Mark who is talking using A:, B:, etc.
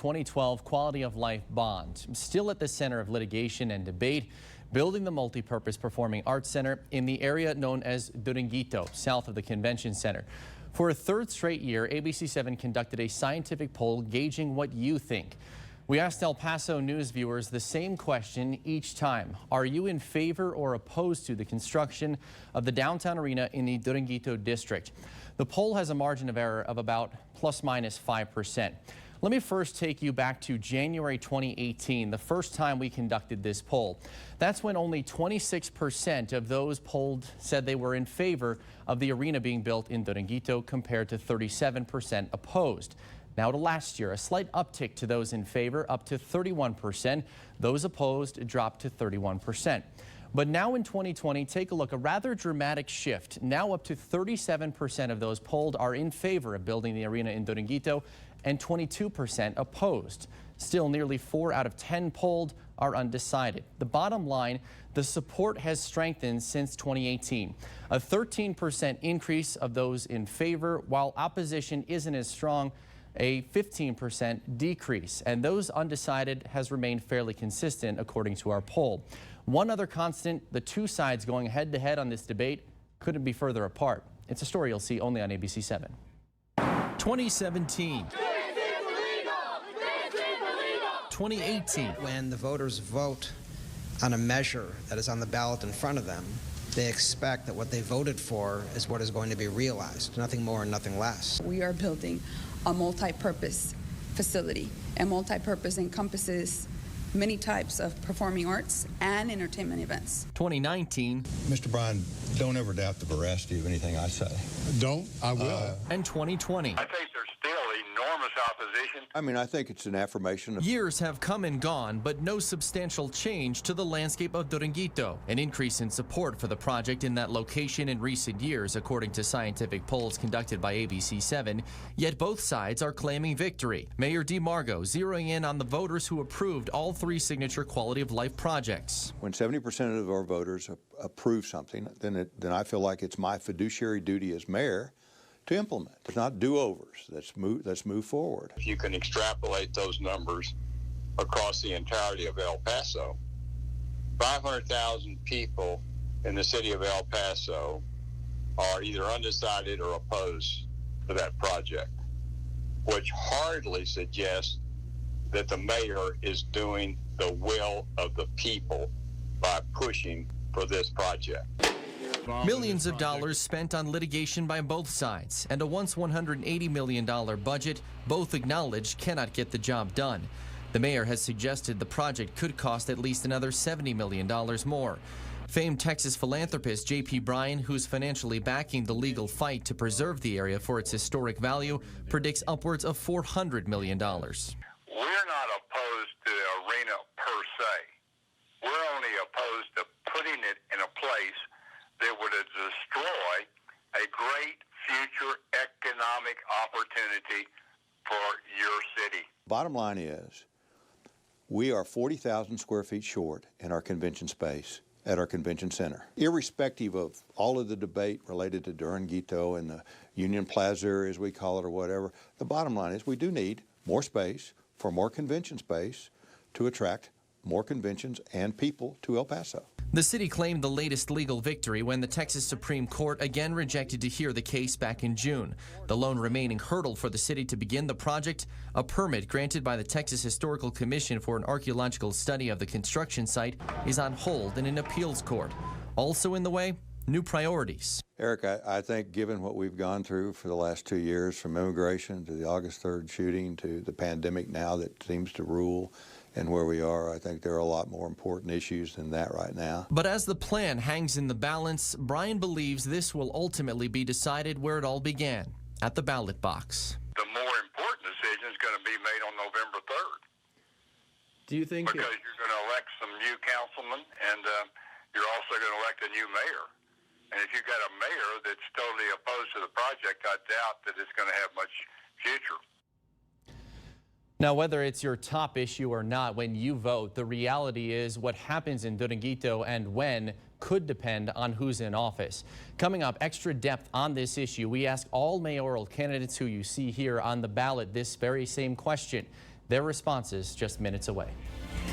A: 2012 quality of life bond, still at the center of litigation and debate, building the multi-purpose performing arts center in the area known as Duranguito, south of the convention center. For a third straight year, ABC-7 conducted a scientific poll gauging what you think. We asked El Paso News viewers the same question each time. Are you in favor or opposed to the construction of the downtown arena in the Duranguito district? The poll has a margin of error of about ±5%. Let me first take you back to January 2018, the first time we conducted this poll. That's when only 26% of those polled said they were in favor of the arena being built in Duranguito compared to 37% opposed. Now to last year, a slight uptick to those in favor, up to 31%. Those opposed dropped to 31%. But now in 2020, take a look, a rather dramatic shift. Now up to 37% of those polled are in favor of building the arena in Duranguito and 22% opposed. Still, nearly 4 out of 10 polled are undecided. The bottom line, the support has strengthened since 2018. A 13% increase of those in favor, while opposition isn't as strong, a 15% decrease, and those undecided has remained fairly consistent according to our poll. One other constant, the two sides going head to head on this debate couldn't be further apart. It's a story you'll see only on ABC-7. 2017. 2018.
B: When the voters vote on a measure that is on the ballot in front of them, they expect that what they voted for is what is going to be realized, nothing more and nothing less.
C: We are building a multi-purpose facility, and multi-purpose encompasses many types of performing arts and entertainment events.
A: 2019.
D: Mr. Bryan, don't ever doubt the veracity of anything I say.
E: Don't, I will.
A: And 2020.
F: I think there's still enormous opposition.
D: I think it's an affirmation of...
A: Years have come and gone, but no substantial change to the landscape of Duranguito. An increase in support for the project in that location in recent years, according to scientific polls conducted by ABC-7. Yet both sides are claiming victory. Mayor DeMargo zeroing in on the voters who approved all 3 signature quality of life projects.
D: When 70% of our voters approve something, then I feel like it's my fiduciary duty as mayor to implement. It's not do-overs. Let's move forward.
F: If you can extrapolate those numbers across the entirety of El Paso, 500,000 people in the city of El Paso are either undecided or opposed to that project, which hardly suggests that the mayor is doing the will of the people by pushing for this project.
A: Millions of dollars spent on litigation by both sides, and a once $180 million budget both acknowledge cannot get the job done. The mayor has suggested the project could cost at least another $70 million more. Famed Texas philanthropist J.P. Bryan, who's financially backing the legal fight to preserve the area for its historic value, predicts upwards of $400 million.
F: We're not opposed to the arena per se. We're only opposed to putting it in a place that would destroy a great future economic opportunity for your city.
D: Bottom line is, we are 40,000 square feet short in our convention space at our convention center. Irrespective of all of the debate related to Duranguito and the Union Plaza, as we call it, or whatever, the bottom line is we do need more space for more convention space to attract more conventions and people to El Paso.
A: The city claimed the latest legal victory when the Texas Supreme Court again rejected to hear the case back in June. The lone remaining hurdle for the city to begin the project, a permit granted by the Texas Historical Commission for an archaeological study of the construction site, is on hold in an appeals court. Also in the way, new priorities.
D: Eric, I think given what we've gone through for the last 2 years, from immigration to the August 3rd shooting to the pandemic now that seems to rule, and where we are, I think there are a lot more important issues than that right now.
A: But as the plan hangs in the balance, Bryan believes this will ultimately be decided where it all began, at the ballot box.
F: The more important decision is going to be made on November 3rd.
A: Do you think...
F: Because you're going to elect some new councilmen, and you're also going to elect a new mayor. And if you've got a mayor that's totally opposed to the project, I doubt that it's going to have much future.
A: Now, whether it's your top issue or not, when you vote, the reality is what happens in Duranguito and when could depend on who's in office. Coming up, extra depth on this issue, we ask all mayoral candidates who you see here on the ballot this very same question. Their responses just minutes away.